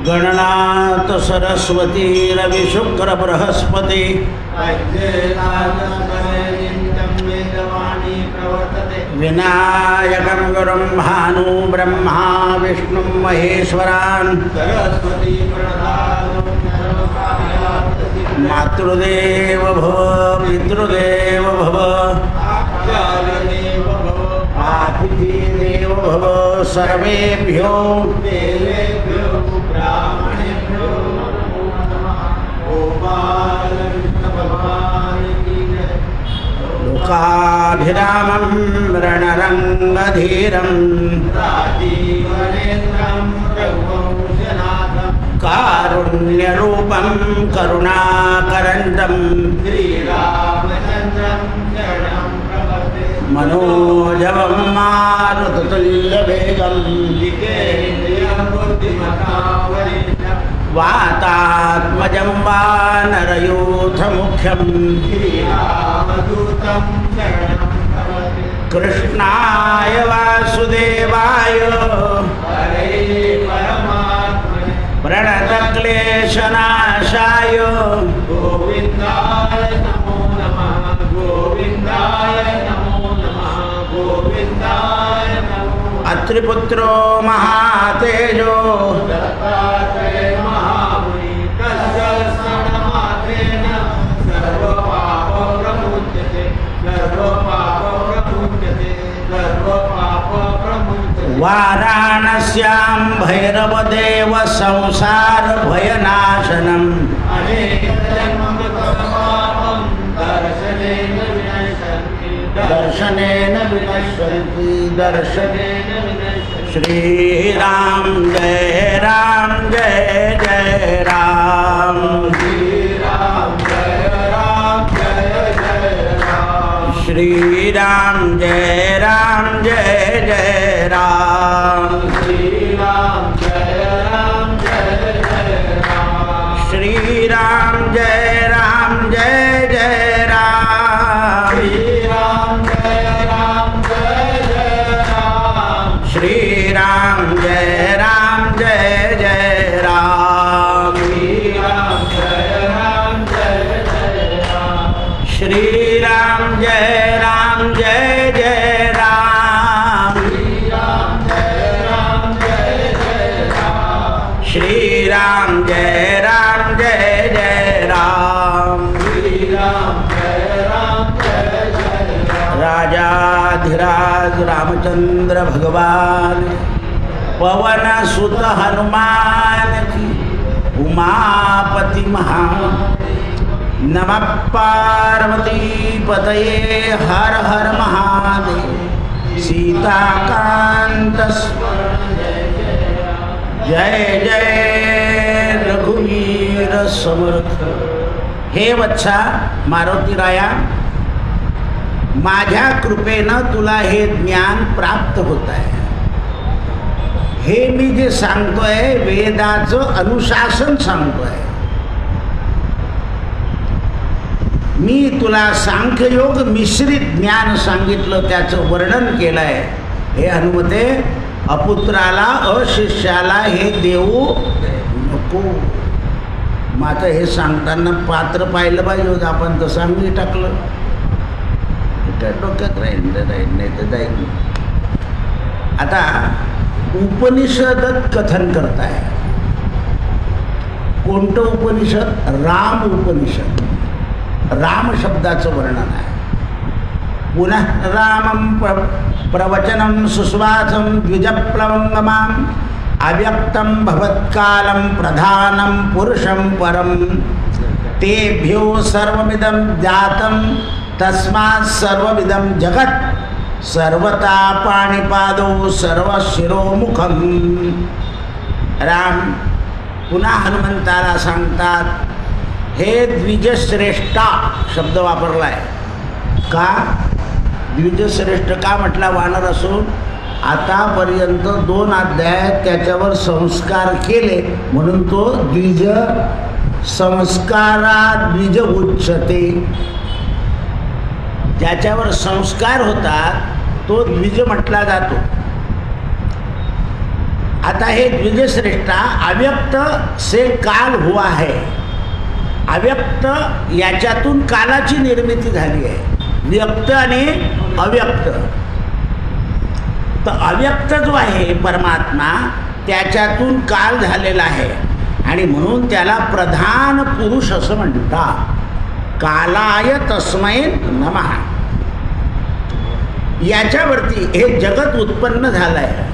गणनाथ सरस्वती रवि शुक्र बृहस्पति विनायकं गुरुं भानु ब्रह्मा विष्णु महेश्वरान् मातृदेव भव पितृदेव भव आतिथ्यदेव भव सर्वेभ्यो लोकाभिरामं रणरङ्गधीरं कारुण्यरूपं करुणाकरन्दं मनोजवं मारुततुल्यवेगं वातात्मजं वानरयूथमुख्यं कृष्णाय वासुदेवाय प्रणतक्लेशनाशाय गोविन्दाय नमो नमः गोविन्दाय नमो नमः गोविन्दाय नमो अत्रिपुत्रो महातेजो वाराणस्यां भैरवदेव संसार भयनाशनम् दर्शनेन विनश्यन्ति दर्शनेन श्रीराम जय जय राम श्रीराम जय श्रीराम जय राम श्रीराम जय श्रीराम जय राम श्रीराम जय राम श्रीराम जय श्रीराम राजाधिराज रामचंद्र भगवान पवन सुत हनुमान की उमापति महा नमः पार्वती पतये हर हर महादेव सीताकांत जय जय रघुवीर समर्थ। हे वत्सा मारुतीराया, माझ्या कृपेनं तुला हे ज्ञान प्राप्त होत आहे। हे मी जे सांगतोय वेदाचं अनुशासन सांगतोय। मी तुला सांख्ययोग मिश्रित ज्ञान सांगितलं, त्याचं वर्णन केलंय। हे हनुमते, अपुत्राला अशिष्याला हे देऊ नको। मात्र हे सांगताना पात्र पाहिलं पाहिजे होतं, आपण तर सांगली टाकलं। डोक्यात राहील नाही तर जाईल। आता उपनिषद कथन करताय। कोणतं उपनिषद? राम उपनिषद। राम शब्दाचं वर्णन आहे। पुनः रामं प्रवचनं सुस्वासं द्विजप्लवंगमाम् अव्यक्तं भवत्कालं प्रधानं पुरुषं परं तेभ्यो सर्वमिदं जातं तस्मात् सर्वमिदं जगत् सर्वता पाणिपादो सर्वशिरोमुखं। राम पुन्हा हनुमंताला सांगतात, हे द्विजश्रेष्ठा शब्द वापरलाय का? द्विजश्रेष्ठ का म्हटला? वानर असून आतापर्यंत 2 अध्यायात त्याच्यावर संस्कार केले म्हणून तो द्विज संस्कारात द्विज उच्चते। ज्याच्यावर संस्कार होतात तो द्विज म्हटला जातो। आता हे द्विजश्रेष्ठा अव्यक्त से काल हुआ है, अव्यक्त याच्यातून कालाची निर्मिती झाली आहे, व्यक्त आणि अव्यक्त. तर अव्यक्त जो आहे परमात्मा त्याच्यातून काल झालेला आहे आणि म्हणून त्याला प्रधान पुरुष असं म्हणतात. कालाय तस्मै नमः. याच्यावरती हे जगत उत्पन्न झालं आहे.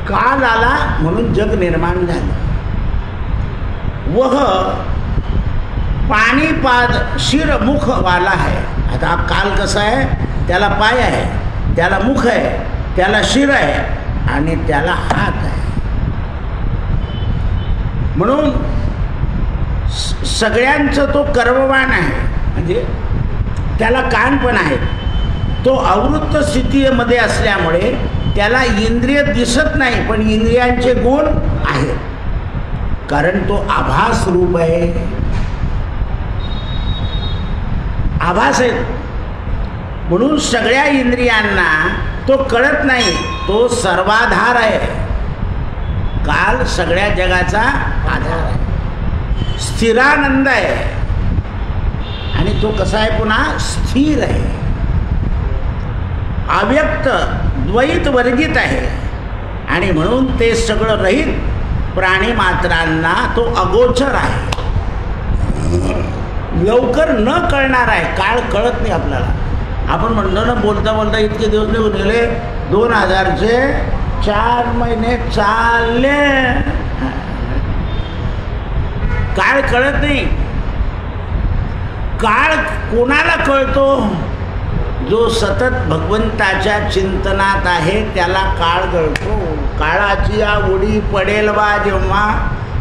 काल आला म्हणून जग निर्माण झालं. वह पाणीपाद शिरमुख वाला है. आता काल कसा आहे, त्याला पाय आहे, त्याला मुख आहे, त्याला शिर आहे आणि त्याला हात आहे. म्हणून सगळ्यांचं तो कर्मवान आहे, म्हणजे त्याला कान पण आहे. तो अवृत्त स्थितीमध्ये असल्यामुळे त्याला इंद्रिय दिसत नाही, पण इंद्रियांचे गुण आहेत, कारण तो आभास रूप आहे. आभास आहे म्हणून सगळ्या इंद्रियांना तो कळत नाही. तो सर्वाधार आहे. काल सगळ्या जगाचा आधार आहे, स्थिरानंद आहे आणि तो कसा आहे, पुन्हा स्थिर आहे. अव्यक्त द्वैत वर्गित आहे आणि म्हणून ते सगळं रहित प्राणी मात्रांना तो अगोचर आहे, लवकर न कळणार आहे. काळ कळत नाही आपल्याला. आपण म्हणतो ना, बोलता बोलता इतके दिवस निघून गेले, 2000चे 4 महिने चालले, काळ कळत नाही. काळ कोणाला कळतो? जो सतत भगवंताच्या चिंतनात आहे त्याला काळ कळतो. काळाची या उडी पडेल बा जेव्हा.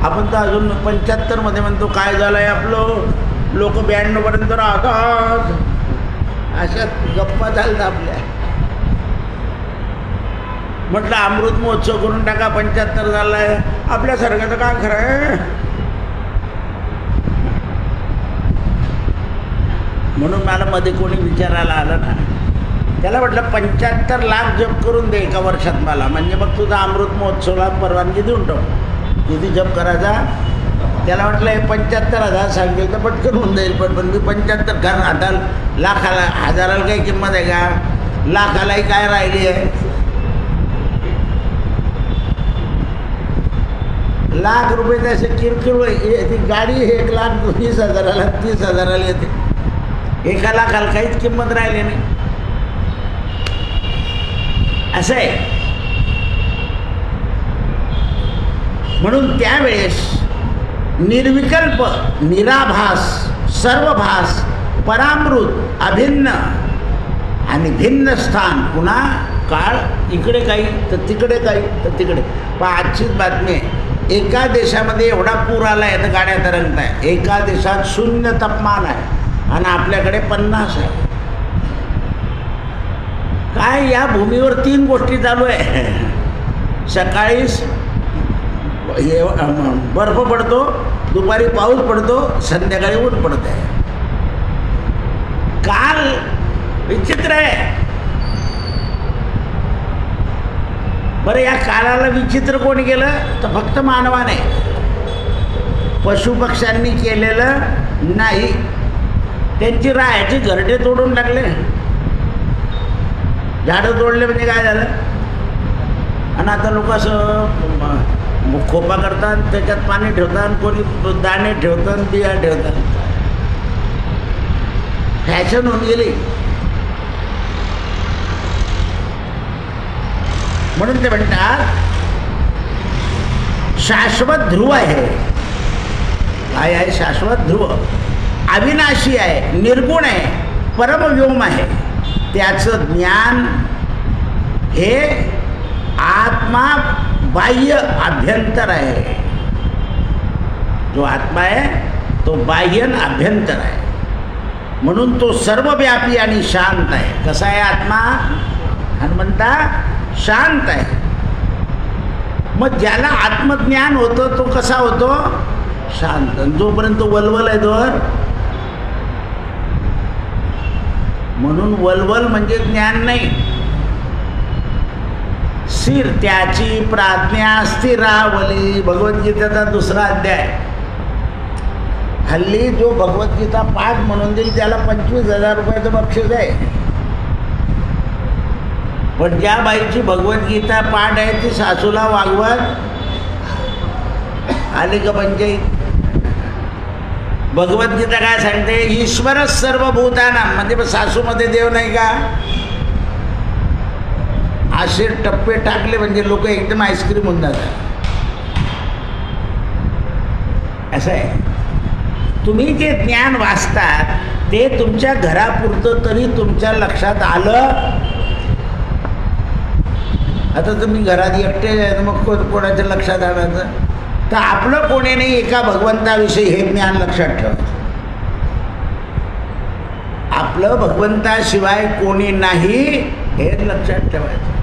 आपण तर अजून 75 मध्ये म्हणतो काय झालं आहे आपलं, लोक 92 पर्यंत राहतात, अशा गप्पा झाल्या आपल्या. म्हटलं अमृत महोत्सव करून टाका, 75 झाला आहे, आपल्यासारख्याचं काय खरं आहे. म्हणून मला मध्ये कोणी विचारायला आलं ना, त्याला म्हटलं 75 लाख जप करून दे एका वर्षात मला, म्हणजे मग तुझा अमृत महोत्सवला परवानगी देऊन टाक. किती जप करायचा? त्याला म्हटलं हे 75,000 सांगेल तर पटकन होऊन जाईल, पण मी 75, कारण आता लाखाला हजाराला काही किंमत आहे का? लाखालाही काय राहिली आहे? लाख रुपये त्याचे किरकिर. ती गाडी 1,20,000ला 30,000ला येते, 1 लाखाला काहीच किंमत राहिली नाही. असं आहे. म्हणून त्यावेळेस निर्विकल्प, निराभास, सर्वभास, परामृत, अभिन्न आणि भिन्न स्थान. पुन्हा काळ इकडे काही तर तिकडे काही तर तिकडे. पण आजचीच बातमी आहे, एका देशामध्ये एवढा पूर आला आहे तर गाड्या तरंगत आहे. एका देशात 0 तापमान आहे आणि आपल्याकडे 50 आहे. काय या भूमीवर 3 गोष्टी चालू आहे. सकाळीच बर्फ पडतो, दुपारी पाऊस पडतो, संध्याकाळी ऊन पडत आहे. काल विचित्र आहे. बरं, या काळाला विचित्र कोण केलं तर फक्त मानवाने. पशुपक्ष्यांनी केलेलं नाही. त्यांची राहायची घरटे तोडून टाकले, झाडं तोडले, म्हणजे काय झालं. आणि आता लोक असं खोपा करतात, त्याच्यात पाणी ठेवतात, कोणी दाणे ठेवतात, बिया ठेवतात. फॅशन होऊन गेली. म्हणून ते म्हणतात शाश्वत ध्रुव आहे. काय आहे? शाश्वत ध्रुव. अविनाशी आहे, निर्गुण आहे, परमव्योम आहे. त्याचं ज्ञान हे आत्मा बाह्य अभ्यंतर आहे. जो आत्मा आहे तो बाह्य आणि अभ्यंतर आहे. म्हणून तो सर्वव्यापी आणि शांत आहे. कसा आहे आत्मा? हनुमंता शांत आहे. मग ज्याला आत्मज्ञान होतं तो कसा होतो? शांत. जोपर्यंत वलवल आहे तोवर. म्हणून वलवल म्हणजे ज्ञान नाही. स्थिर त्याची प्राज्ञा स्थिरावली. भगवद्गीतेचा दुसरा अध्याय. हल्ली जो भगवद्गीता पाठ म्हणून देईल त्याला 25,000 रुपयाचं बक्षीस आहे. पण ज्या बाईची भगवद्गीता पाठ आहे ती सासूला वागवत आली का पंचायत. भगवद्गीता काय सांगते, ईश्वरच सर्वभूतानां, म्हणजे सासूमध्ये देव नाही का. असे टप्पे टाकले म्हणजे लोक एकदम आईस्क्रीम होऊन जातात. असं आहे. तुम्ही जे ज्ञान वाचतात ते तुमच्या घरापुरतं तरी तुमच्या लक्षात आलं. आता तुम्ही घरात एकटे आहे मग कोणाच्या लक्षात आणायचं. तर आपलं कोणी नाही एका भगवंताविषयी हे ज्ञान लक्षात ठेवायचं. आपलं भगवंताशिवाय कोणी नाही हे लक्षात ठेवायचं.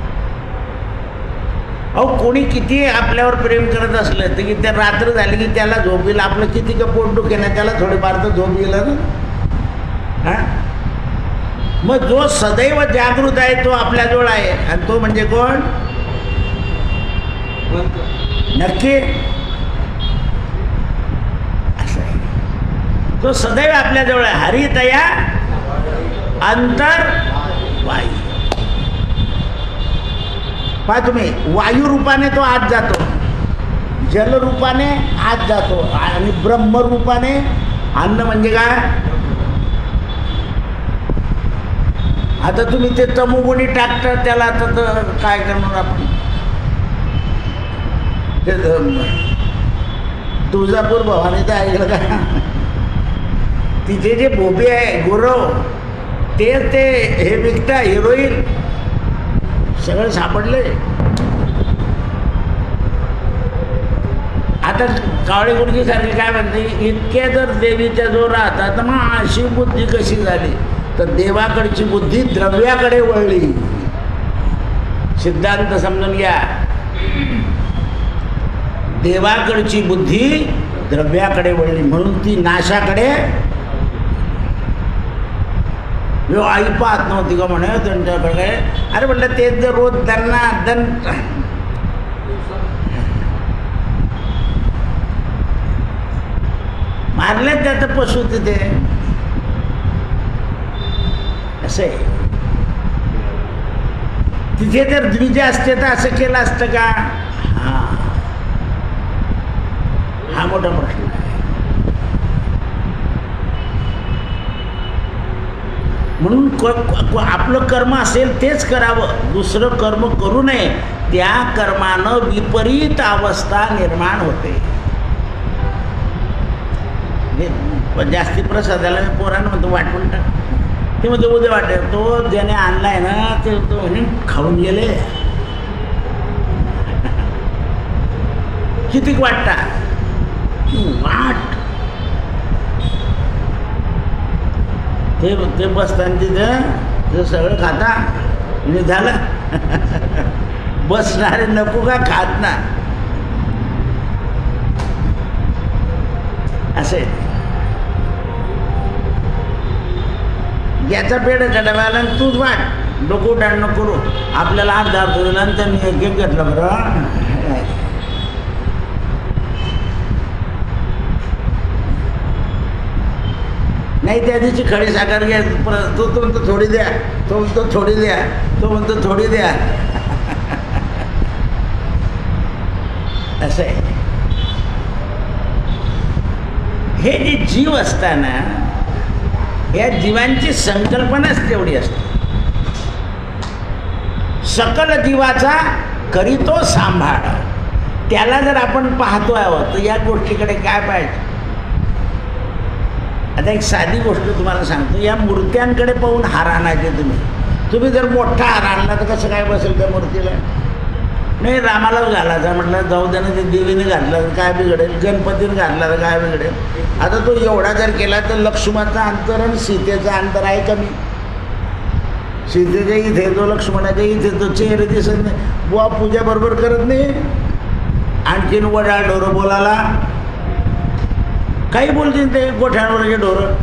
अहो कोणी किती आपल्यावर प्रेम करत असलं तर की त्या रात्र झाली की त्याला झोप येईल. आपलं किती का पोट दुखेना त्याला थोडीफार तर झोप येईल ना. हां, मग जो सदैव जागृत आहे तो आपल्याजवळ आहे. आणि तो म्हणजे कोण. नक्की असं आहे. तो सदैव आपल्याजवळ आहे. हरितया अंतर वायू. पहा तुम्ही, वायू रूपाने तो आत जातो, जल रूपाने आत जातो आणि ब्रह्म रूपाने. अन्न म्हणजे काय. आता तुम्ही ते तमोगुणी टाकता त्याला आता काय करणार आपण. ते तुळजापूर भवानीचं ऐकलं का. तिथे जे बोबे आहे गुरव ते हे विकता हिरोईन सगळं सापडले. आता कावळे गुडगीसारखे काय म्हणते, इतके जर देवीच्या जो राहतात तर मग अशी बुद्धी कशी झाली. तर देवाकडची बुद्धी द्रव्याकडे वळली. सिद्धांत समजून घ्या. देवाकडची बुद्धी द्रव्याकडे वळली म्हणून ती नाशाकडे. आई पाहत नव्हती का म्हणे त्यांच्याकडे. अरे म्हटलं तेच जर रोज त्यांना मारले त्याचं पशु तिथे. असं आहे. तिथे जर द्विज असते तर असं केलं असतं का. हा मोठा प्रश्न आहे. म्हणून आपलं कर्म असेल तेच करावं, दुसरं कर्म करू नये. त्या कर्मानं विपरीत अवस्था निर्माण होते. जास्ती प्रसादाला मी पोरांना म्हणतो वाटून टाक. ते म्हणतो उद्या वाटेल. तो ज्याने आणलाय ना ते तो म्हणे खाऊन गेले. किती वाटता वाट. ते बसताना तिथं सगळं खाता म्हणजे झालं. बसणारे नको का खात ना. असे याचा पेड डब्याला तूच वाट. डोकं डाळ नको करू. आपल्याला 8-10 दिला आणि त्यांनी एक घेतलं बरं. नाही त्या दिवशी खडी साखर घ्या. तो म्हणतो थोडी द्या, तो म्हणतो थोडी द्या, तो म्हणतो थोडी द्या. असं आहे. हे जे जीव असताना या जीवांची संकल्पनाच तेवढी असते. सकल जीवाचा करीतो सांभाळ. त्याला जर आपण पाहतो आहोत तर या गोष्टीकडे काय पाहिजे. आता एक साधी गोष्ट तुम्हाला सांगतो. या मूर्त्यांकडे पाहून हार आणायचे. तुम्ही जर मोठा हार आणला तर कसं काय बसेल त्या मूर्तीला. नाही रामालाच घालायचा म्हटलं जाऊ दे ना. ते देवीने घातला तर काय बिघडेल, गणपतीने घातला तर काय बिघडेल. आता तो एवढा जर केला तर लक्ष्मणाचं अंतर आणि सीतेचं अंतर आहे कमी. सीतेच्या इथे तो लक्ष्मणाच्या इथे तो चेहरे दिसत नाही. बुवा पूजा बरोबर करत नाही. आणखीन वडाळ ढोरं बोलायला काही बोलतील ते गोठ्यांवरचे ढोरं.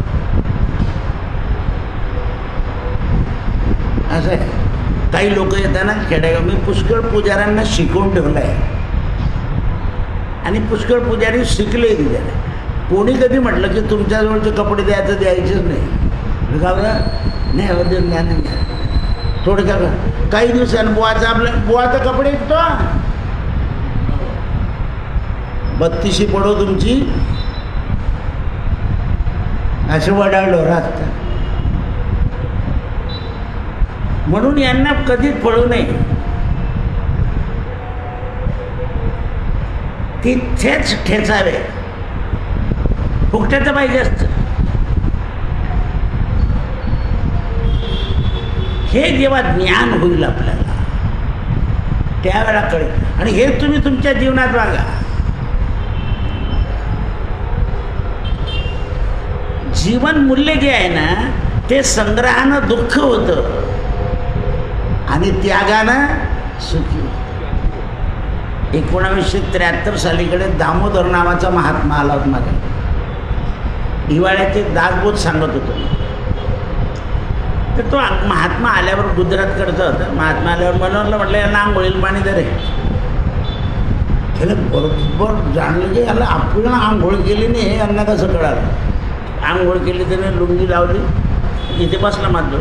असं आहे. काही लोक येताना खेडेगाव, मी पुष्कळ पुजाऱ्यांना शिकवून ठेवलं आहे आणि पुष्कळ पुजारी शिकले तिथे. कोणी कधी म्हटलं की तुमच्याजवळचे कपडे द्यायचेच नाही, नाही होते ज्ञान घ्या थोडक्या. काही दिवसांनी बुवाचा कपडे विकतो, 32 पडो तुमची, असे वडाळलो राहत. म्हणून यांना कधीच पळू नये, तिथेच ठेचावे. फुकट्याचं पाहिजे असतं. हे जेव्हा ज्ञान होईल आपल्याला त्यावेळेला कळेल. आणि हे तुम्ही तुमच्या जीवनात बघा. जीवन मूल्य जे आहे ना ते संग्रहानं दुःख होतं आणि त्यागानं सुखी होतं. 1973 सालीकडे दामोदर नावाचा महात्मा आला होता माझ्या. हिवाळ्याचे दासबोध सांगत होतो. तर तो महात्मा आल्यावर गुजरातकडचा होता. महात्मा आल्यावर मनोहरला म्हटलं यांना आंघोळीला पाणी दे रे. त्याला बरोबर जाणलं की याला आपण आंघोळ केली नाही हे यांना कसं कळालं. आंघोळ केली त्याने लुंगी लावली, इथे बसला मात्र.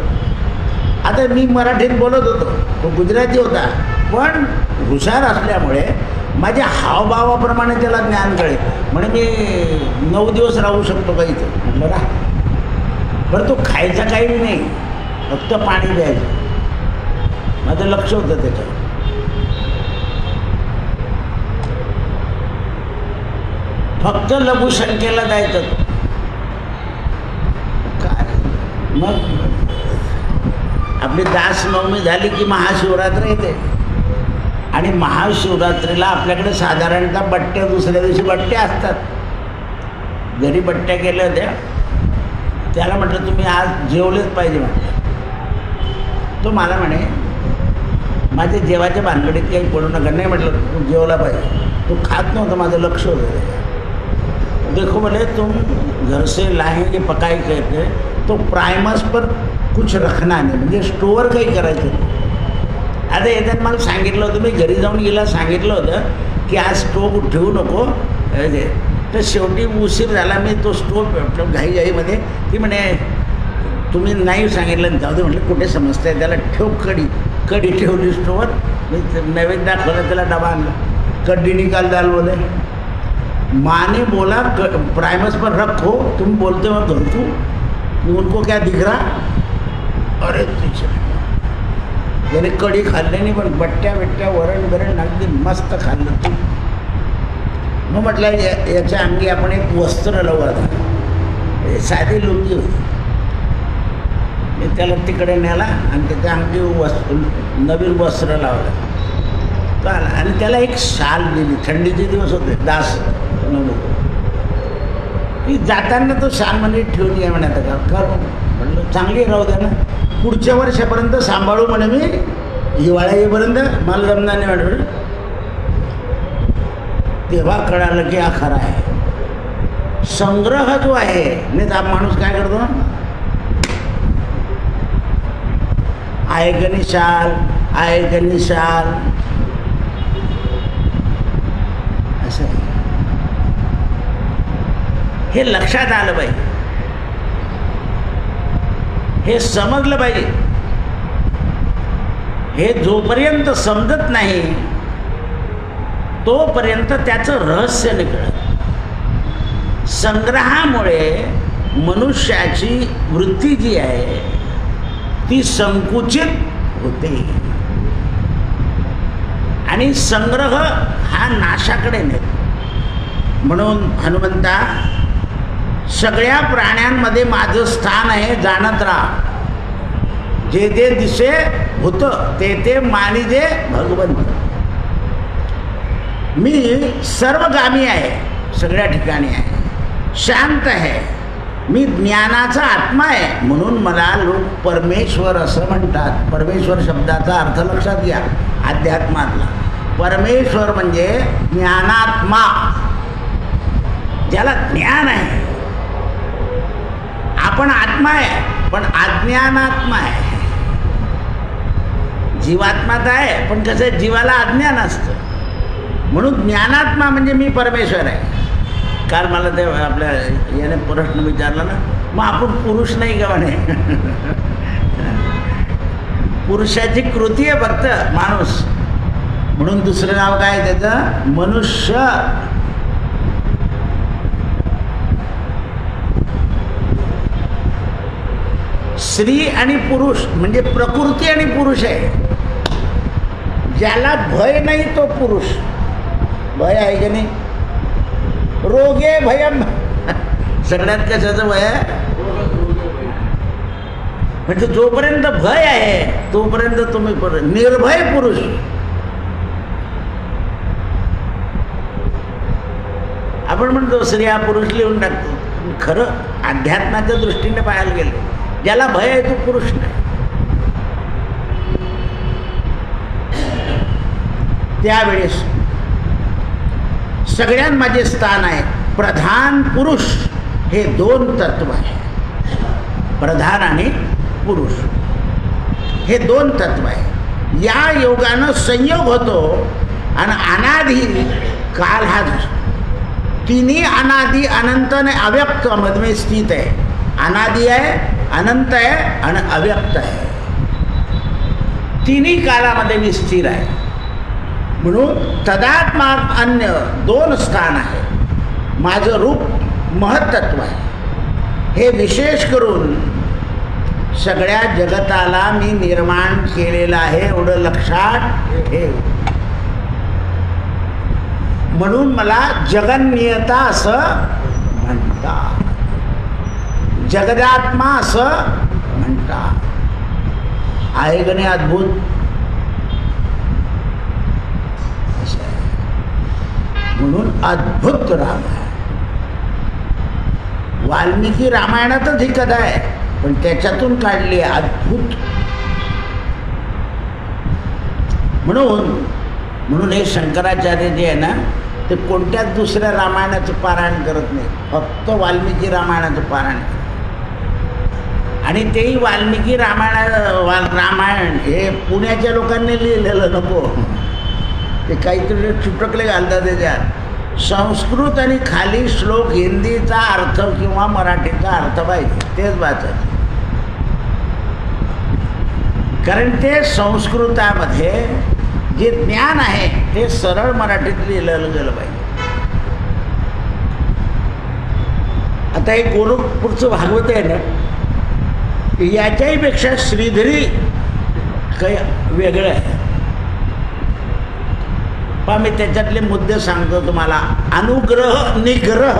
आता मी मराठीत बोलत होतो, तो गुजराती होता, पण हुशार असल्यामुळे माझ्या हावभावाप्रमाणे त्याला ज्ञान कळेल. म्हणे मी 9 दिवस राहू शकतो का इथे. म्हटलं राह. बरं तो खायचा काही नाही, फक्त पाणी द्यायचं. माझं लक्ष होतं त्याच्यावर. फक्त लघुशंकेला जायचं. काय मग आपली दासनवमी झाली की महाशिवरात्र येते आणि महाशिवरात्रीला आपल्याकडे साधारणतः बट्ट्या, दुसऱ्या दिवशी बट्ट्या असतात. घरी बट्ट्या केल्या होत्या. त्याला म्हटलं तुम्ही आज जेवलेच पाहिजे म्हटलं. तो मला म्हणे माझ्या जेवाच्या भानगडीत काही पडू नका. नाही म्हटलं तू जेवला पाहिजे. तो खात नव्हता, माझं लक्ष होतं. देखो बोले तुम घर से लाएंगे पकाई कहते तो प्राइमस पर कुछ रखना नाही, म्हणजे स्टोअर काही करायचं नाही. आता येतात मला सांगितलं होतं, मी घरी जाऊन गेला सांगितलं होतं की आज स्टोव ठेवू नको. तर शेवटी उशीर झाला. मी तो स्टोव घाईघाईमध्ये ती म्हणे तुम्ही नाही सांगितलं, जाऊ दे म्हटलं कुठे समजताय त्याला. ठेव कढी ठेवली स्टोवर. मी नैवेद्य दाखवलं, त्याला डबा आणला. कढी निकाल दाल बोले. माँ बोला प्राइमस पर रखो, तुम बोलते हो घर को, उनको क्या दिख रहा. अरे याने कढी खाल्ली नाही, पण बट्ट्या वरण बरण अगदी मस्त खाल्लं तू. मग म्हटलं याच्या अंगी आपण एक वस्त्र लावू. आता साधी लुंगी होती. मी त्याला तिकडे नेला आणि त्याच्या अंगी नवीन वस्त्र लावलं. चाल आणि त्याला एक शाल दिली. थंडीचे दिवस होते, दास की जाताना तो शाल म्हणजे ठेवली आहे म्हणे. आता का म्हणलं चांगली राहू द्या ना, पुढच्या वर्षापर्यंत सांभाळू म्हणे. मी हिवाळा येईपर्यंत मला जमणार नाही म्हणे. तेव्हा कळालं की हा खरा आहे. संग्रह जो आहे नाही तर माणूस काय करतो, आहे गणी शाल, आहे गणी शाल असं. हे लक्षात आलं पाहिजे, हे समजलं पाहिजे. हे जोपर्यंत समजत नाही तोपर्यंत त्याचं रहस्य नाही कळत. संग्रहामुळे मनुष्याची वृत्ती जी आहे ती संकुचित होते आणि संग्रह हा नाशाकडे नेतो. म्हणून हनुमंता सगळ्या प्राण्यांमध्ये माझं स्थान आहे, जाणत राहा. जे जे दिसे होतं ते ते मानिजे भगवंत. मी सर्वगामी आहे, सगळ्या ठिकाणी आहे, शांत आहे. मी ज्ञानाचा आत्मा आहे, म्हणून मला लोक परमेश्वर असं म्हणतात. परमेश्वर शब्दाचा अर्थ लक्षात घ्या अध्यात्मातला. परमेश्वर म्हणजे ज्ञानात्मा, ज्याला ज्ञान आहे. आपण आत्मा आहे पण अज्ञानात्मा आहे. जीवात्मा तर आहे, पण कसं आहे, जीवाला अज्ञान असतं. म्हणून ज्ञानात्मा म्हणजे मी परमेश्वर आहे. काल मला ते आपल्या याने प्रश्न विचारला ना, मग आपण पुरुष नाही का म्हणे. पुरुषाची कृती आहे फक्त माणूस. म्हणून दुसरं नाव काय त्याचं, मनुष्य. स्त्री आणि पुरुष म्हणजे प्रकृती आणि पुरुष आहे. ज्याला भय नाही तो पुरुष. भय आहे की नाही, रोगे भयम. सगळ्यात कशाचं भय आहे, म्हणजे जोपर्यंत भय आहे तोपर्यंत तुम्ही निर्भय पुरुष. आपण म्हणतो स्त्रिया पुरुष लिहून टाकतो, खरं अध्यात्माच्या दृष्टीने पाहायला गेले ज्याला भय आहे तो पुरुष नाही. त्यावेळेस सगळ्यात माझे स्थान आहे प्रधान पुरुष. हे दोन तत्व आहे, प्रधान आणि पुरुष हे दोन तत्व आहे. या योगानं संयोग होतो आणि अनादि काल हा तिन्ही अनादि अनंत आणि अव्यक्त मध्ये स्थित आहे. अनादि आहे, अनंत आहे आणि अव्यक्त आहे. तिन्ही कालामध्ये मी स्थिर आहे. म्हणून तदात्मा अन्य दोन स्थान आहे. माझं रूप महत्त्व आहे. हे विशेष करून सगळ्या जगताला मी निर्माण केलेलं आहे, एवढं लक्षात ठेव. म्हणून मला जगन्नियता असं म्हणतात, जगदात्मा असं म्हणतात. आहे का नाही अद्भुत. म्हणून अद्भुत राम आहे. वाल्मिकी रामायणातच ही कथा आहे, पण त्याच्यातून काढली आहे अद्भुत. म्हणून हे शंकराचार्य जे आहे ना, ते कोणत्याच दुसऱ्या रामायणाचं पारायण करत नाही, फक्त वाल्मिकी रामायणाचं पारायण करत. आणि तेही वाल्मिकी रामायण हे पुण्याच्या लोकांनी लिहिलेलं नको, ते काहीतरी चुटकले घालतात त्याच्यात. संस्कृत आणि खाली श्लोक हिंदीचा अर्थ किंवा मराठीचा अर्थ पाहिजे, तेच वाचत. कारण ते संस्कृतामध्ये जे ज्ञान आहे ते सरळ मराठीत लिहिलं गेलं पाहिजे. आता एक गोरखपूरचं भागवत आहे ना, याच्याही पेक्षा श्रीधरी काही वेगळं आहे. पहा मी त्याच्यातले मुद्दे सांगतो तुम्हाला. अनुग्रह निग्रह.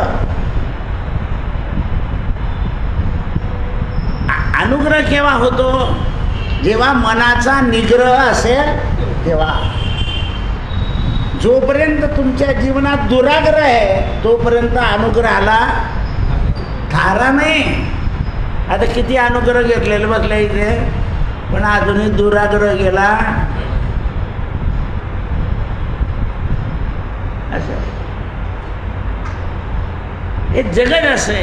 अनुग्रह केव्हा होतो, जेव्हा मनाचा निग्रह असेल तेव्हा. जोपर्यंत तुमच्या जीवनात दुराग्रह आहे तोपर्यंत अनुग्रहाला थारा नाही. आता किती अनुग्रह घेतलेले बसले इथे, पण अजूनही दुराग्रह गेला. असं हे जगत असे.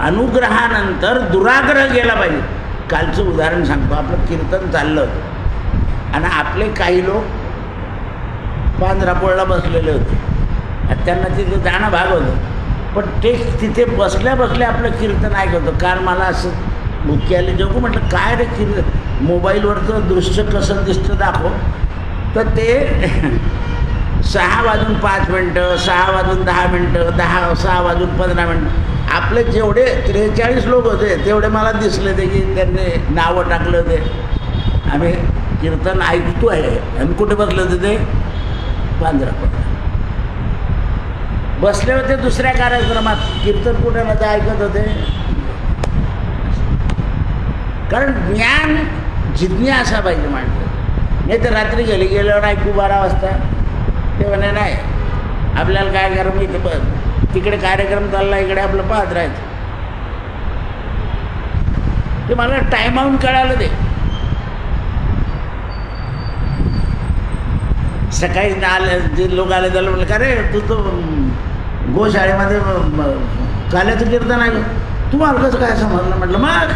अनुग्रहानंतर दुराग्रह गेला पाहिजे. कालचं उदाहरण सांगतो. आपलं कीर्तन चाललं होतं आणि आपले काही लोक पांढरापोळला बसलेले होते आणि त्यांना तिथे जाणं भाग होतं. पण ते तिथे बसल्या बसल्या आपलं कीर्तन ऐकत होतं. काल मला असं भुकी आली, जगू म्हटलं काय रे कीर्तन, मोबाईलवरचं दृश्य कसं दिसतं दाखव. तर ते 6:05, 6:10, 6:15. आपले जेवढे 43 लोक होते तेवढे मला दिसले ते की त्यांनी नावं टाकले होते. आम्ही कीर्तन ऐकतो आहे. आम्ही कुठे बसले होते ते पांढरापोळला बसले होते. दुसऱ्या कार्यक्रमात कीर्तन कुठे ते ऐकत होते. कारण ज्ञान जिज्ञासा पाहिजे माणसं. नाही तर रात्री गेल्यावर ऐकू 12 वाजता. ते म्हणे नाही आपल्याला काय करा, इथे तिकडे कार्यक्रम चालला, इकडे आपलं पाहत राहायचं. ते मला टाईम आऊट कळालं. ते सकाळी आले जे लोक आले त्याला म्हटलं का रे तू तो गोशाळेमध्ये काल्याचं कीर्तन आहे, तुम्हाला कसं काय समजलं. म्हटलं मग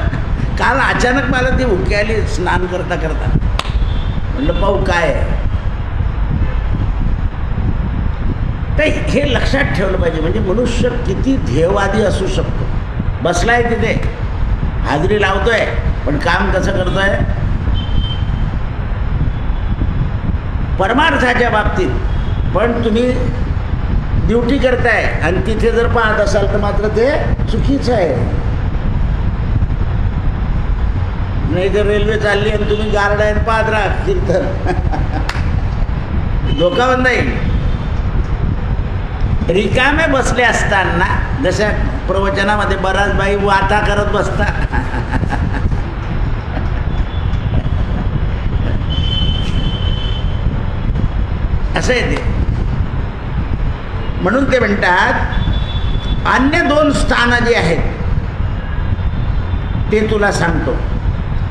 काल अचानक मला ती उकी आली स्नान करता करता. म्हटलं पाहू काय आहे. तर हे लक्षात ठेवलं पाहिजे. म्हणजे मनुष्य किती ध्येयवादी असू शकतो. बसलाय तिथे, हाजरी लावतोय, पण काम कसं करतोय परमार्थाच्या बाबतीत. पण तुम्ही ड्युटी करताय आणि तिथे जर पाहत असाल तर मात्र ते चुकीचं आहे. नाही तर रेल्वे चालली आणि तुम्ही गार्ड आहे पाहत राहा कीर्तन, धोकाबंद आहे. रिकामे बसले असताना जशा प्रवचनामध्ये बराच बाई वाता करत बसता, असं आहे ते. म्हणून ते म्हणतात अन्य दोन स्थानं जी आहेत ते तुला सांगतो.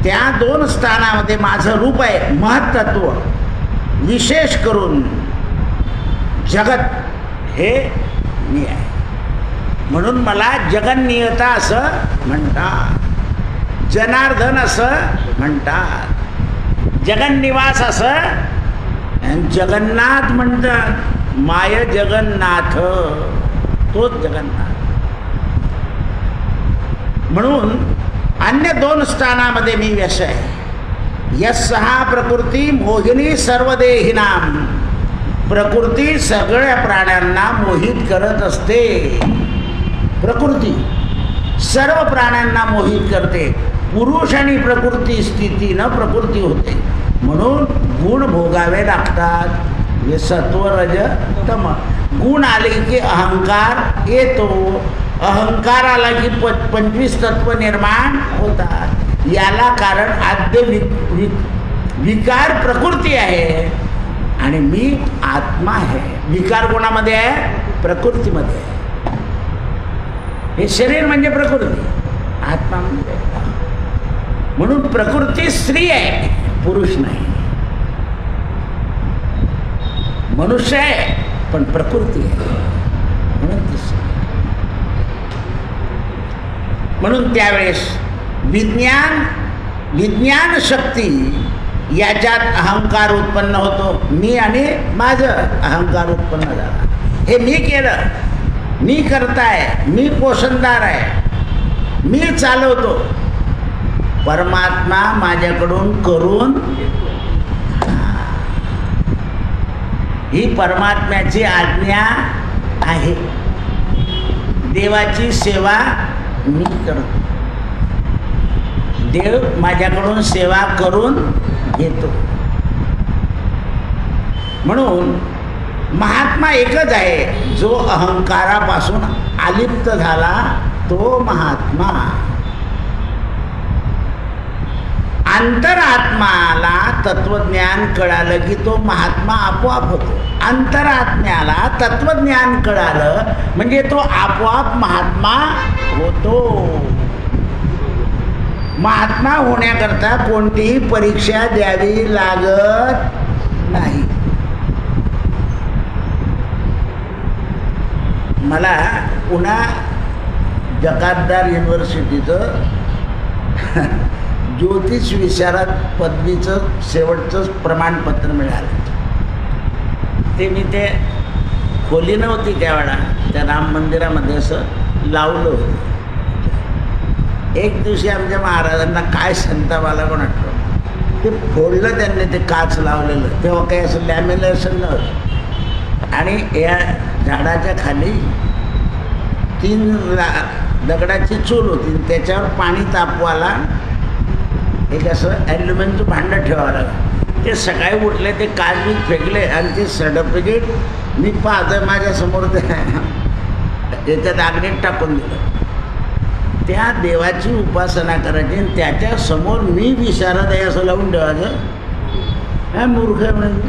त्या दोन स्थानामध्ये माझं रूप आहे, महत्त्व. विशेष करून जगत हे मी आहे, म्हणून मला जगन्नियता असं म्हणतात, जनार्दन असं म्हणतात, जगन्निवास असं, आणि जगन्नाथ म्हणतात. माय जगन्नाथ, तोच जगन्नाथ. म्हणून अन्य दोन स्थानामध्ये मी व्यस आहे. यस्सहा प्रकृती मोहिनी सर्वदेहिनाम. प्रकृती सगळ्या प्राण्यांना मोहित करत असते. प्रकृती सर्व प्राण्यांना मोहित करते. पुरुष आणि प्रकृती स्थितीनं प्रकृती होते. म्हणून गुण भोगावे लागतात. हे सत्व रज तम. गुण आले की अहंकार येतो, अहंकार आला की 25 तत्व निर्माण होतात. याला कारण आद्य विकार प्रकृती आहे आणि मी आत्मा आहे. विकार कोणामध्ये आहे? प्रकृतीमध्ये आहे. हे शरीर म्हणजे प्रकृती, आत्मा म्हणजे. म्हणून प्रकृती स्त्री आहे, पुरुष नाही. मनुष्य आहे पण प्रकृती आहे, म्हणून ती स्त्री. म्हणून त्यावेळेस विज्ञान शक्ती याच्यात अहंकार उत्पन्न होतो. मी आणि माझं अहंकार उत्पन्न झाला. हे मी केलं, मी करताय, मी पोषणदार आहे, मी चालवतो. परमात्मा माझ्याकडून करून, ही परमात्म्याची आज्ञा आहे. देवाची सेवा मी करतो, देव माझ्याकडून सेवा करून घेतो. म्हणून महात्मा एकच आहे. जो अहंकारापासून अलिप्त झाला तो महात्मा. अंतरात्माला तत्वज्ञान कळालं की तो महात्मा आपोआप होतो. अंतरात्म्याला तत्वज्ञान कळालं म्हणजे तो आपोआप महात्मा होतो. महात्मा होण्याकरता कोणतीही परीक्षा द्यावी लागत नाही. मला पुन्हा जकातदार युनिव्हर्सिटीचं ज्योतिष विशारद पदवीचं शेवटचं प्रमाणपत्र मिळालं. ते मी खोली नव्हती त्यावेळा, त्या राम मंदिरामध्ये असं लावलं होतं. एक दिवशी आमच्या महाराजांना काय संताप आला पण आठवलं. ते फोडलं त्यांनी, ते काच लावलेलं. तेव्हा काही असं लॅमिनेशन नव्हतं. आणि या झाडाच्या खाली 3 दगडाची चूल होती. त्याच्यावर पाणी तापवायला एक असं ॲल्युमिनियमचं भांडं ठेवावं लागलं. ते सकाळी उठले, ते काच फेकले आणि ते सर्टिफिकेट मी पाहतोय माझ्यासमोर त्याच्यात आग्नेत टाकून दिलं. त्या देवाची उपासना करायची आणि त्याच्यासमोर मी विशारद आहे असं लावून ठेवायचं. काय मूर्ख आहे म्हणजे.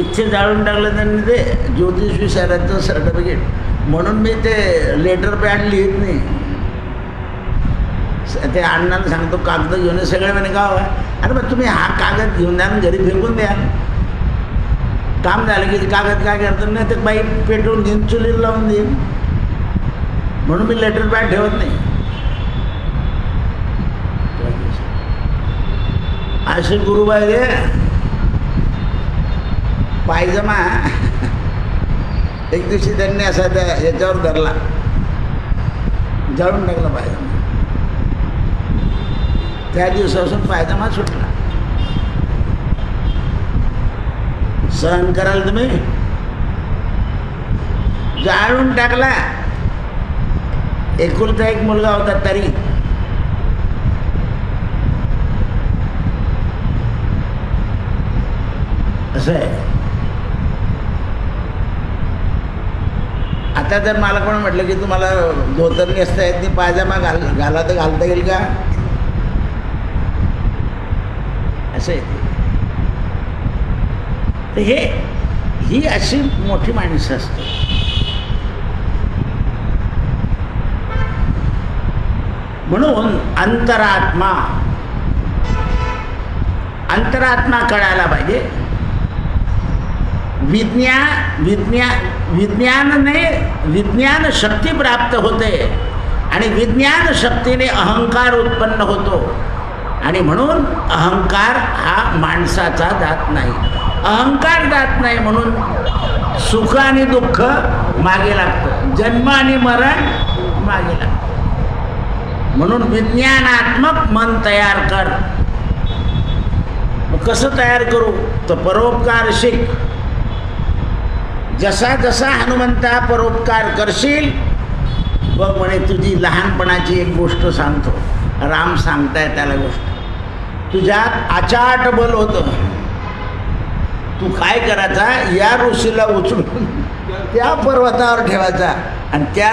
इथे जाळून टाकलं त्यांनी ते ज्योतिष विशारदचं सर्टिफिकेट. म्हणून मी ते लेटर पॅड लिहित नाही. ते अण्णाला सांगतो कागद घेऊन सगळे म्हणे गाव आहे. अरे मग तुम्ही हा कागद घेऊन द्या घरी फेकून द्या. काम झालं की कागद काय करतात नाही ते बाई पेटवून घेऊन चुलीला लावून देईन. म्हणून मी लेटर पॅड ठेवत नाही. असे गुरुबाई रे पायजमा एक दिवशी त्यांनी असा त्या याच्यावर धरला, जाळून टाकला पायजमा. त्या दिवसापासून पायजमा सुटला. सहन कराल तुम्ही? जाळून टाकला. एकुलता एक मुलगा होता तरी. असं आहे. आता जर मला कोण म्हटलं की तुम्हाला धोतर नेसता येत नाही, पायजमा घाला तर घालता येईल का? असं आहे. तर ही अशी मोठी माणसं असतात. म्हणून अंतरात्मा कळायला पाहिजे. विज्ञान शक्ती प्राप्त होते आणि विज्ञान शक्तीने अहंकार उत्पन्न होतो. आणि म्हणून अहंकार हा माणसाचा जात नाही. अहंकार जात नाही म्हणून सुख आणि दुःख मागे लागतं, जन्म आणि मरण मागे लागतं. म्हणून विज्ञानात्मक मन तयार कर. मग कसं तयार करू? तर परोपकार शिक. जसा जसा हनुमंता परोपकार करशील, बघ म्हणे तुझी लहानपणाची एक गोष्ट सांगतो. राम सांगताय त्याला गोष्ट. तुझ्यात अचाट बल होतं. तू काय करायचा, या ऋषीला उचलून त्या पर्वतावर ठेवायचा आणि त्या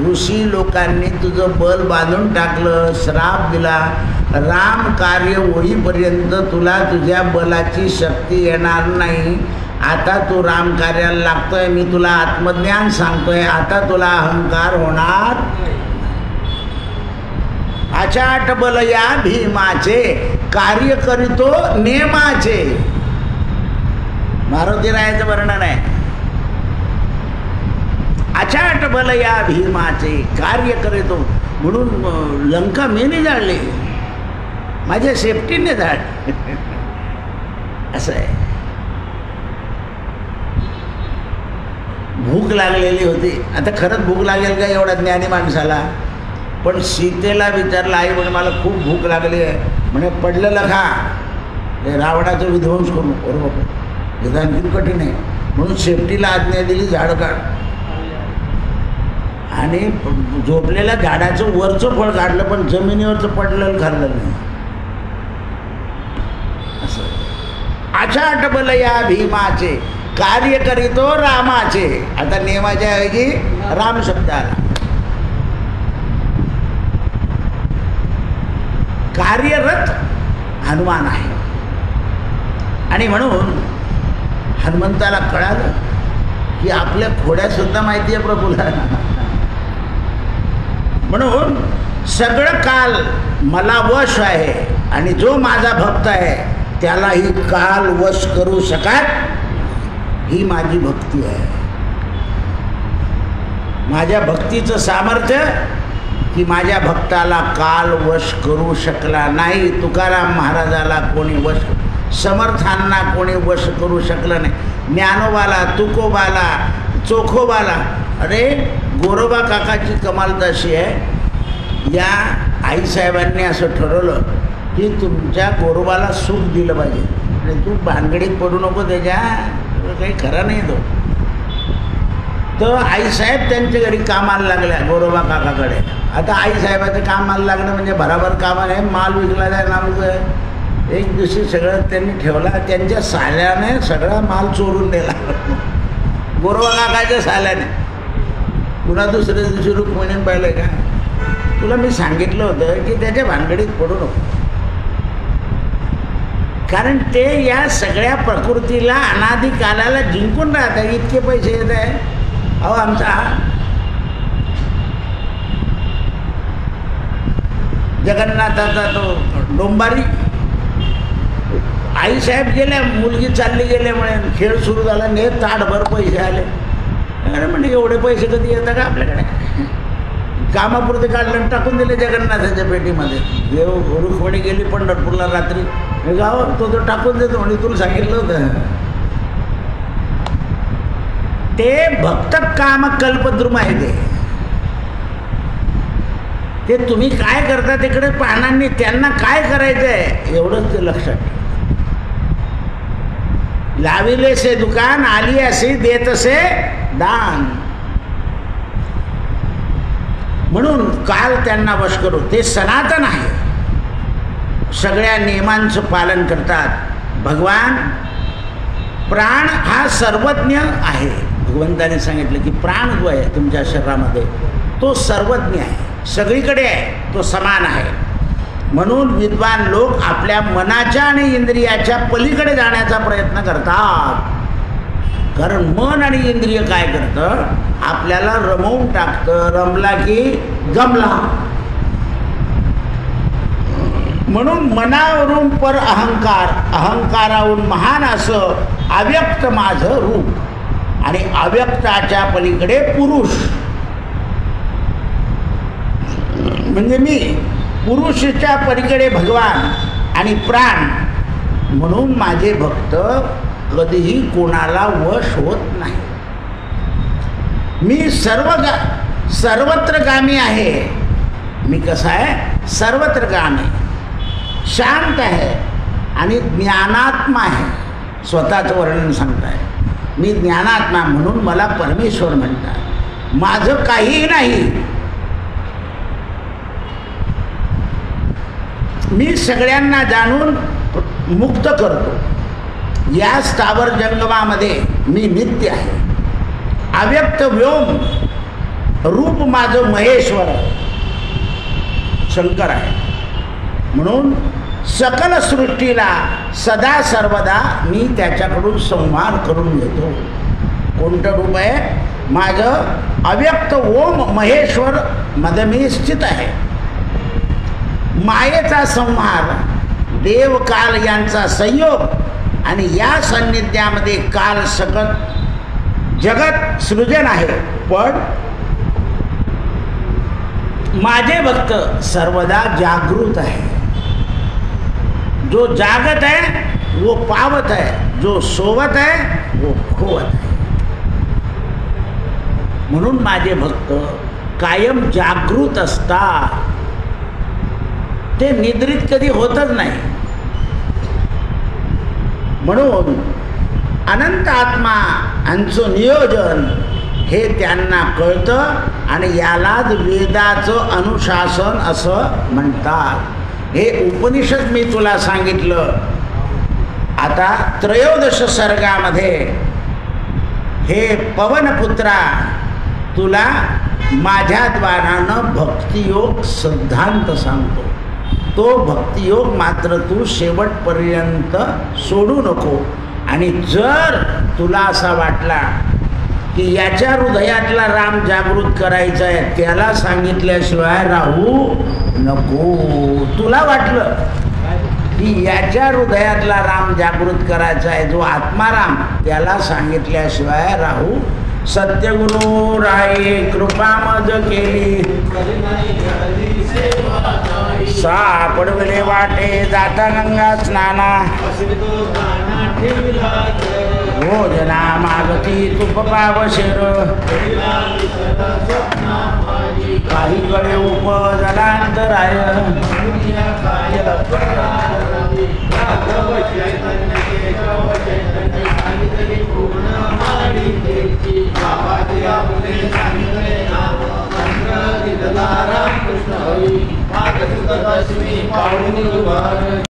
ऋषी लोकांनी तुझं बल बांधून टाकलं, श्राप दिला. राम कार्य होईपर्यंत तुला तुझ्या बलाची शक्ती येणार नाही. आता तू राम कार्याला लागतोय, मी तुला आत्मज्ञान सांगतोय, आता तुला अहंकार होणार. अचाट बल या भीमाचे, कार्य करीतो नेमाचे. मारुतीरायाचं वर्णन आहे. अचाट बल या भीमाचे, कार्य करीतो. म्हणून लंका मी नाही जाळली, माझ्या सेफ्टीने जाळली. असं आहे. भूक लागलेली होती. आता खरंच भूक लागेल का एवढ्या ज्ञानी माणसाला? पण सीतेला विचारलं, आई म्हणे मला खूप भूक लागली आहे. म्हणे पडलेलं खा, हे रावणाचा विध्वंस करू. बरोबर, हे आणखी कठीण आहे. म्हणून सेफ्टीला आज्ञा दिली, झाड काढ. आणि झोपलेल्या झाडाचं वरचं फळ काढलं, पण जमिनीवरचं पडलेलं खाल्लं नाही. असं अचाट बल या भीमाचे, कार्य करीतो रामाचे. आता नेमाच्या ऐवजी राम शब्द आला. कार्यरत हनुमान आहे. आणि म्हणून हनुमंताला कळालं की आपल्या खोड्या सुद्धा माहिती आहे प्रभूला. म्हणून सगळं काल मला वश आहे आणि जो माझा भक्त आहे त्यालाही काल वश करू शकत, ही माझी भक्ती आहे. माझ्या भक्तीचं सामर्थ्य की माझ्या भक्ताला काल वश करू शकला नाही. तुकाराम महाराजाला कोणी वश, समर्थांना कोणी वश करू शकलं नाही. ज्ञानोबाला, तुकोबाला, चोखोबाला. अरे गोरोबा काकाची कमाल तशी आहे, या आईसाहेबांनी असं ठरवलं की तुमच्या गोरोबाला सुख दिलं पाहिजे आणि तू भानगडीत पडू नको, त्याच्या काही खरं नाही तो. तर आईसाहेब त्यांच्या घरी कामाला लागल्या गोरोबा काकाकडे. आता आईसाहेबाचं कामाला लागणं म्हणजे भराभर काम आहे, माल विकला जाय नामचं. एक दिवशी सगळं त्यांनी ठेवला, त्यांच्या साल्याने सगळा माल चोरून नेला गोरोबा काकाच्या साल्याने. पुन्हा दुसऱ्या दिवशी रुक्मिणीने पाहिलं का, तुला मी सांगितलं होतं की त्याच्या भानगडीत पडू नको. कारण ते या सगळ्या प्रकृतीला अनादी कालाला जिंकून राहतात. इतके पैसे येत आहे. अहो आमचा जगन्नाथाचा तो डोंबारी, आईसाहेब गेल्या, मुलगी चालली गेल्यामुळे खेळ सुरू झाला, ने ताटभर पैसे आले. अरे म्हणजे एवढे पैसे कधी येतात का आपल्याकडे? कामापुरते काढलं आणि टाकून दिले जगन्नाथाच्या पेटीमध्ये. देव रुक्मिणी गेली पंढरपूरला रात्री, हे गाव तो टाकून देतो म्हणजे तुला सांगितलं होतं. ते भक्त काम कल्पद्रुम आहे. ते तुम्ही काय करता तिकडे पाहणार नाही, त्यांना काय करायचं आहे एवढंच ते लक्षात ठेवा. लाविले से दुकान आली असे देत असे दान. म्हणून काल त्यांना वश करू. ते सनातन आहे, सगळ्या नियमांचं पालन करतात. भगवान प्राण हा सर्वज्ञ आहे. भगवंताने सांगितलं की प्राण जो आहे तुमच्या शरीरामध्ये तो सर्वज्ञ आहे, सगळीकडे आहे, तो समान आहे. म्हणून विद्वान लोक आपल्या मनाच्या आणि इंद्रियाच्या पलीकडे जाण्याचा प्रयत्न करतात. कारण मन आणि इंद्रिय काय करतं, आपल्याला रमवून टाकतं. रमला की गमला. म्हणून मनावरून पर अहंकार, अहंकारावरून महान असं अव्यक्त माझं रूप, आणि अव्यक्ताच्या पलीकडे पुरुष म्हणजे मी. पुरुषाच्या पलीकडे भगवान आणि प्राण. म्हणून माझे भक्त कधीही कोणाला वश होत नाही. मी सर्वत्रगामी आहे. मी कसा आहे, सर्वत्रगामी, शांत आहे आणि ज्ञानात्मा आहे. स्वतःचं वर्णन सांगताय, मी ज्ञानात्मा. म्हणून मला परमेश्वर म्हणतात. माझं काहीही नाही. मी सगळ्यांना जाणून मुक्त करतो. या स्थावर जंगमामध्ये मी नित्य आहे. अव्यक्त व्योम रूप माझं महेश्वर शंकर आहे. म्हणून सकल सृष्टीला सदा सर्वदा मी त्याच्याकडून संहार करून घेतो. कोणतं रूप आहे माझं? अव्यक्त ओम महेश्वर मध्ये मी स्थित आहे. मायेचा संहार, देव काल यांचा संयोग, आणि या सान्निध्यामध्ये काल सकट जगत सृजन आहे. पण माझे भक्त सर्वदा जागृत आहे. जो जागत है वो पावत है, जो सोवत है वो खोवत है. म्हणून माझे भक्त कायम जागृत असतात. ते निद्रित कधी होतच नाही. म्हणून अनंत आत्मा यांचं नियोजन हे त्यांना कळतं, आणि यालाच वेदाचं अनुशासन असं म्हणतात. हे उपनिषद मी तुला सांगितलं. आता 13 सर्गामध्ये हे पवनपुत्रा तुला माझ्या द्वारानं भक्तियोग सिद्धांत सांगतो. तो भक्तियोग मात्र तू शेवटपर्यंत सोडू नको. आणि जर तुला असा वाटला की याच्या हृदयातला राम जागृत करायचा आहे, त्याला सांगितल्याशिवाय राहू नको. तुला वाटलं की याच्या हृदयातला राम जागृत करायचा आहे, जो आत्माराम, त्याला सांगितल्याशिवाय राहू. सत्यगुरु राये कृपा मज केली, सापडविले वाटे जाता गंगा स्नाना. भोजना मागती तुप पावशेर, काही कडे उपजलांतराय.